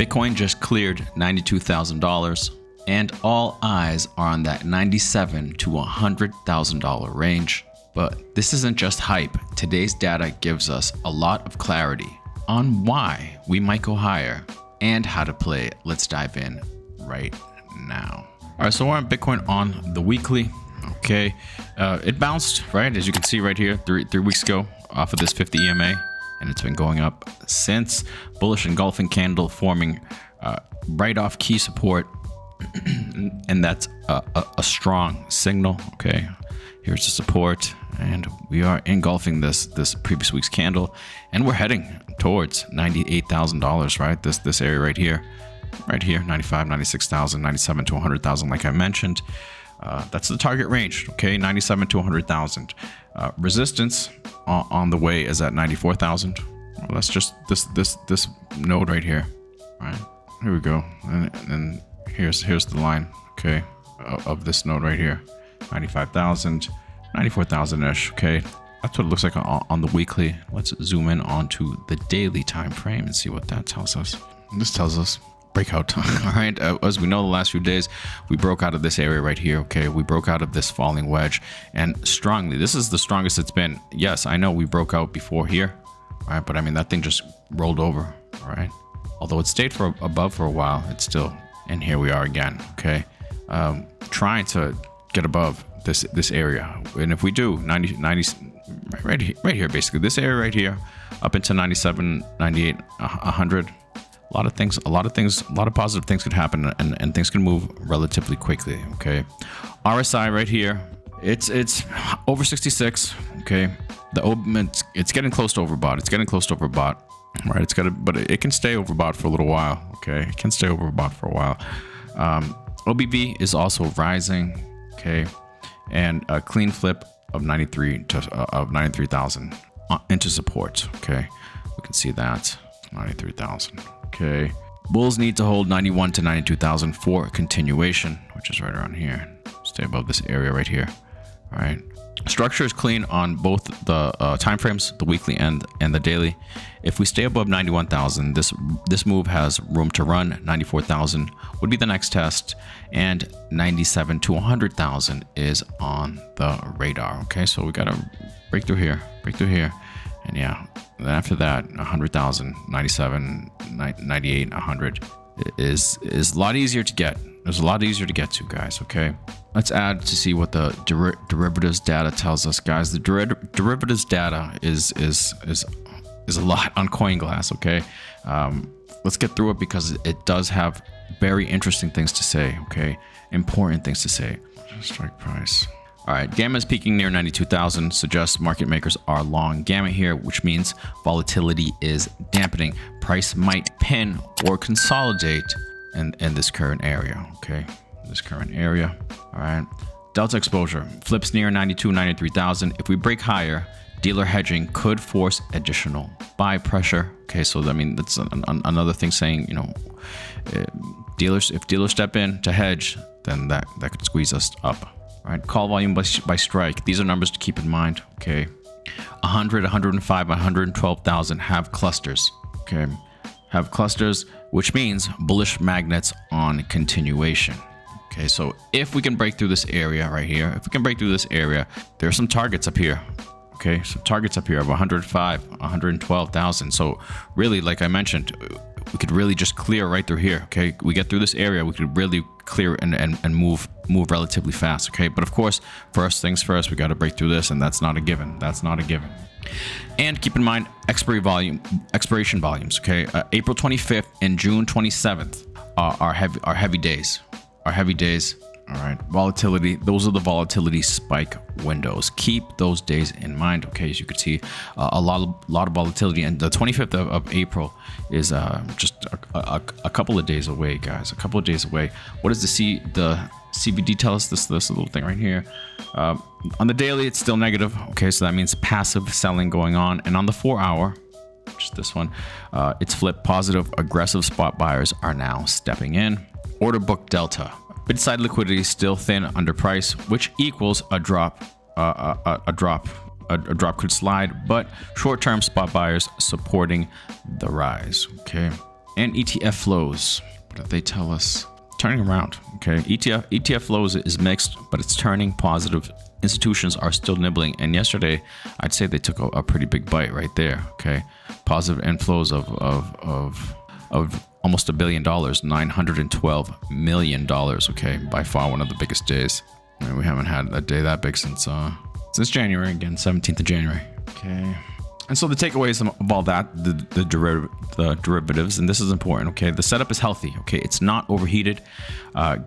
Bitcoin just cleared $92,000, and all eyes are on that $97,000 to $100,000 range. But this isn't just hype. Today's data gives us a lot of clarity on why we might go higher and how to play it. Let's dive in right now. All right, so we're on Bitcoin on the weekly. Okay, it bounced, right? As you can see right here, three weeks ago off of this 50 EMA, and it's been going up since. Bullish engulfing candle forming right off key support, and that's a strong signal. Okay, here's the support, and we are engulfing this previous week's candle, and we're heading towards $98,000, right? This area right here, 95, 96,000, 97 to 100,000, like I mentioned. That's the target range, okay? 97 to 100,000. Resistance on the way is at 94,000. Well, that's just this node right here. All right, here we go, and here's the line, okay, of this node right here, 95,000, 94,000-ish. Okay, that's what it looks like on the weekly. Let's zoom in onto the daily time frame and see what that tells us. This tells us breakout. All right, as we know, the last few days we broke out of this area right here. Okay, we broke out of this falling wedge, and strongly, this is the strongest it's been. Yes, I know we broke out before here, all right, but I mean, that thing just rolled over. All right, although it stayed above for a while, it's still, and here we are again. Okay, trying to get above this area, and if we do 90 right here, basically this area right here up into 97, 98, 100, a lot of positive things could happen, and things can move relatively quickly. Okay, RSI right here, it's over 66. Okay, it's getting close to overbought. Right, but it can stay overbought for a little while. Okay, it can stay overbought for a while. OBV is also rising. Okay, and a clean flip of 93,000 into support. Okay, we can see that 93,000. Okay, bulls need to hold 91 to 92,000 for continuation, which is right around here. Stay above this area right here. All right, structure is clean on both the time frames, the weekly and the daily. If we stay above 91,000, this move has room to run. 94,000 would be the next test, and 97 to 100,000 is on the radar. Okay, so we gotta break through here, and yeah, then after that, 100,000, 97, 98, 100 is a lot easier to get. There's a lot easier to get to, guys. Okay, let's add to see what the derivatives data tells us, guys. The derivatives data is a lot on CoinGlass. Okay, let's get through it because it does have very interesting things to say. Okay, important things to say. Strike price. All right, gamma is peaking near 92,000, suggests market makers are long gamma here, which means volatility is dampening. Price might pin or consolidate in this current area. Okay, this current area. All right, delta exposure flips near 92, 93,000. If we break higher, dealer hedging could force additional buy pressure. Okay, so I mean, that's another thing saying, you know, if dealers step in to hedge, then that could squeeze us up. All right, call volume by strike. These are numbers to keep in mind. Okay, 100, 105, 112,000 have clusters. Okay, have clusters, which means bullish magnets on continuation. Okay, so if we can break through this area right here, there are some targets up here. Okay, some targets up here of 105, 112,000. So really, like I mentioned, we could really just clear right through here. Okay, we get through this area, we could really clear and move relatively fast. Okay, but of course, first things first, we got to break through this, and that's not a given. And keep in mind expiration volumes. Okay, April 25th and June 27th are heavy days. All right, volatility, those are the volatility spike windows. Keep those days in mind. Okay, as you can see, a lot of volatility, and the 25th of April is just a couple of days away, guys. A couple of days away. What does the CVD tell us? This little thing right here. On the daily, it's still negative. Okay, so that means passive selling going on, and on the 4-hour, just this one, it's flipped positive. Aggressive spot buyers are now stepping in. Order book delta. Bid side liquidity is still thin under price, which equals a drop. A drop could slide, but short-term spot buyers supporting the rise. Okay, And ETF flows. What did they tell us? Turning around. Okay. ETF flows is mixed, but it's turning positive. Institutions are still nibbling, and yesterday I'd say they took a pretty big bite right there. Okay. Positive inflows of almost $1 billion, $912 million. Okay. By far one of the biggest days. I mean, we haven't had a day that big since January, again, 17th of January. Okay. And so the takeaways of all that, the derivatives, and this is important, okay? The setup is healthy, okay? It's not overheated.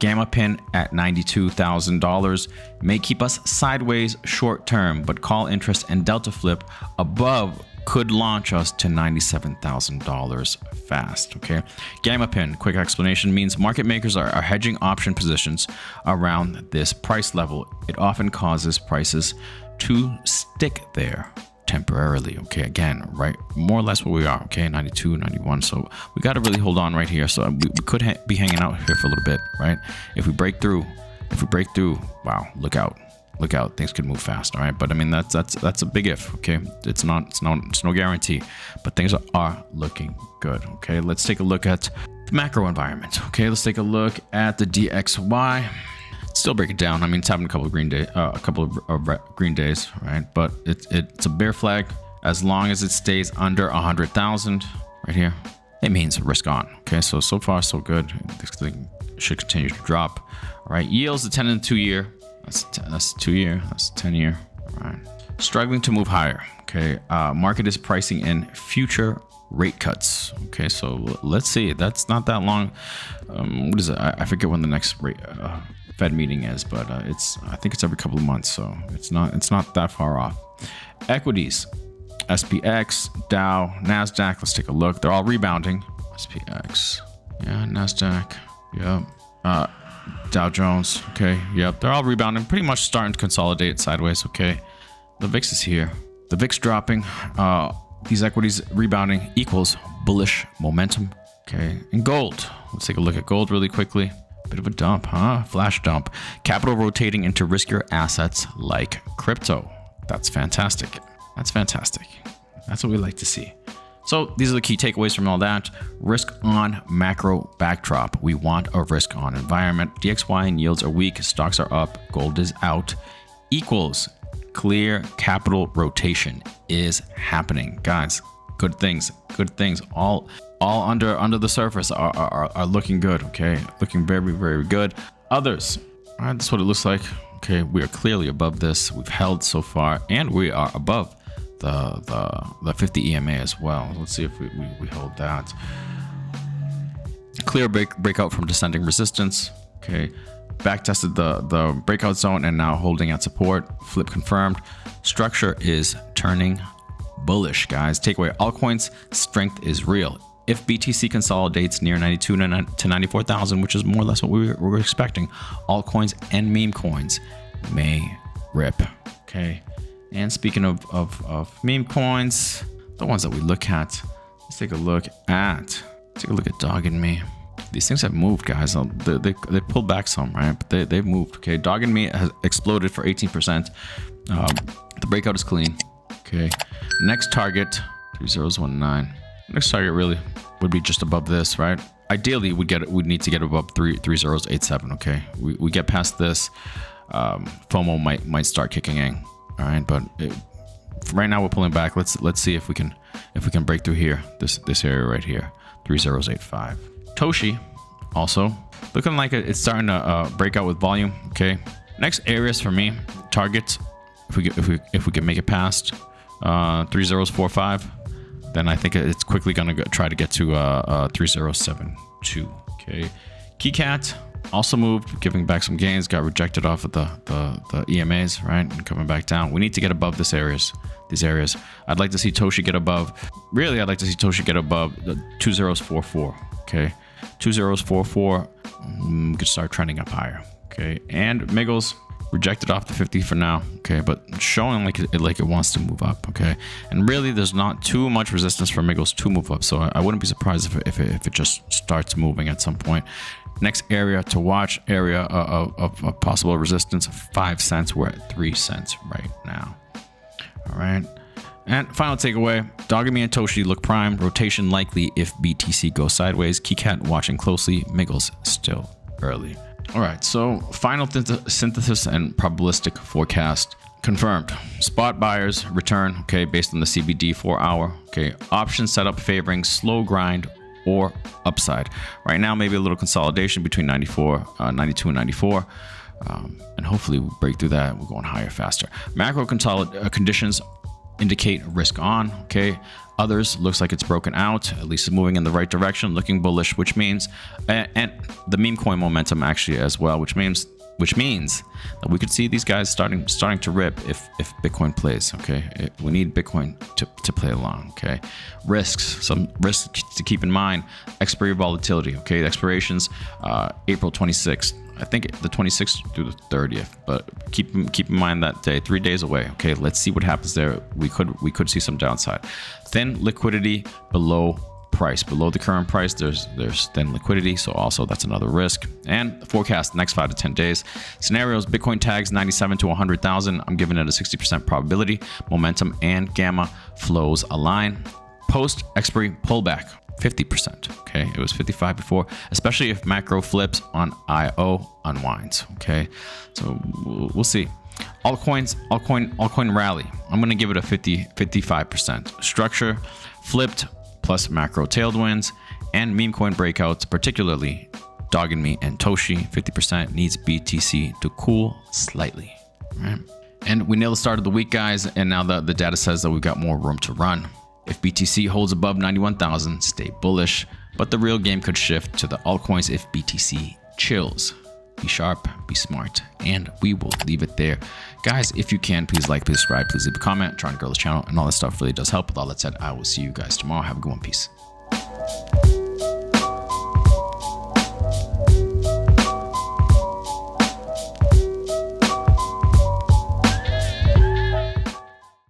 Gamma pin at $92,000 may keep us sideways short term, but call interest and delta flip above could launch us to $97,000 fast, okay? Gamma pin, quick explanation, means market makers are hedging option positions around this price level. It often causes prices to stick there temporarily. Okay, again, right, more or less where we are. Okay, 92, 91. So we got to really hold on right here. So we could be hanging out here for a little bit, right? If we break through, wow, look out, things could move fast. All right, but I mean that's a big if. Okay, it's no guarantee, but things are looking good. Okay, let's take a look at the macro environment. Okay, let's take a look at the DXY. Still breaking down. I mean, it's having a couple of green days, right? But it's a bear flag. As long as it stays under 100,000 right here, it means risk on. Okay, so far so good. This thing should continue to drop. All right, yields the 10 and 2 year. That's 2 year. That's 10 year. All right, struggling to move higher. Okay, market is pricing in future rate cuts. Okay, so let's see. That's not that long. What is it? I forget when the next rate. Fed meeting is, but I think it's every couple of months, so it's not that far off. Equities, SPX, Dow, Nasdaq. Let's take a look. They're all rebounding. SPX, yeah, Nasdaq, yep. Dow Jones, okay, yep. They're all rebounding, pretty much starting to consolidate sideways. Okay, the VIX is here. The VIX dropping. These equities rebounding equals bullish momentum. Okay, and gold. Let's take a look at gold really quickly. Bit of a dump, huh? Flash dump. Capital rotating into riskier assets like crypto. That's fantastic. That's fantastic. That's what we like to see. So these are the key takeaways from all that. Risk on macro backdrop. We want a risk on environment. DXY and yields are weak. Stocks are up. Gold is out. Equals clear capital rotation is happening. Guys, good things. All under the surface are looking good. Okay, looking very, very good. Others, all right, that's what it looks like. Okay, we are clearly above this. We've held so far, and we are above the 50 EMA as well. Let's see if we hold that. Clear breakout from descending resistance. Okay, back tested the breakout zone and now holding at support. Flip confirmed. Structure is turning bullish, guys. Takeaway: altcoins strength is real. If BTC consolidates near 92 to 94,000, which is more or less what we were expecting, altcoins and meme coins may rip. Okay. And speaking of meme coins, the ones that we look at, let's take a look at Dog and Me. These things have moved, guys. They pulled back some, right? But they've moved. Okay. Dog and Me has exploded for 18%. The breakout is clean. Okay. Next target 3019. Next target really would be just above this, right? Ideally, we'd need to get above 3087. Okay, we get past this, FOMO might start kicking in. All right, but right now we're pulling back. Let's see if we can break through here. This area right here, 3085. Toshi also looking like it's starting to break out with volume. Okay, next areas for me targets. If we can make it past 3045. Then I think it's quickly going to try to get to 3072. Okay. KeyCat also moved, giving back some gains, got rejected off of the EMAs, right? And coming back down. We need to get above these areas. I'd like to see Toshi get above. Really, I'd like to see Toshi get above the 2044. Okay. 2044. We could start trending up higher. Okay. And Miggles rejected off the 50 for now. Okay, but showing like it wants to move up. Okay, and really there's not too much resistance for Miggles to move up, so I wouldn't be surprised if it just starts moving at some point. Next area to watch, area of possible resistance, 5 cents. We're at 3 cents right now. All right, And final takeaway, Dogami and Toshi look prime. Rotation likely if BTC goes sideways. Keycat watching closely. Miggles still early. All right, so final synthesis and probabilistic forecast confirmed. Spot buyers return, okay, based on the CBD 4 hour. Okay, option setup favoring slow grind or upside. Right now, maybe a little consolidation between 92 and 94. And hopefully we break through that. We're going higher faster. Macro conditions indicate risk on. Okay, others looks like it's broken out, at least moving in the right direction, looking bullish, which means and the meme coin momentum actually as well, which means that we could see these guys starting to rip if Bitcoin plays. Okay, we need Bitcoin to play along. Okay, some risks to keep in mind. Expiry volatility. Okay, the expirations April 26th. I think the 26th through the 30th, but keep in mind that day, 3 days away. Okay, let's see what happens there. We could see some downside. Thin liquidity below price, below the current price. There's thin liquidity, so also that's another risk. And the forecast next 5 to 10 days. Scenarios: Bitcoin tags 97 to 100,000. I'm giving it a 60% probability. Momentum and gamma flows align. Post expiry pullback. 50%. Okay, it was 55 before, especially if macro flips on IO unwinds. Okay, so we'll see. Altcoin rally. I'm gonna give it a 55%. Structure flipped plus macro tailwinds and meme coin breakouts, particularly Dogami and Toshi. 50% needs BTC to cool slightly. All right, and we nailed the start of the week, guys, and now the data says that we've got more room to run. If BTC holds above 91,000, stay bullish, but the real game could shift to the altcoins if BTC chills. Be sharp, be smart, and we will leave it there. Guys, if you can, please like, please subscribe, please leave a comment, trying to grow this channel, and all that stuff really does help. With all that said, I will see you guys tomorrow. Have a good one. Peace.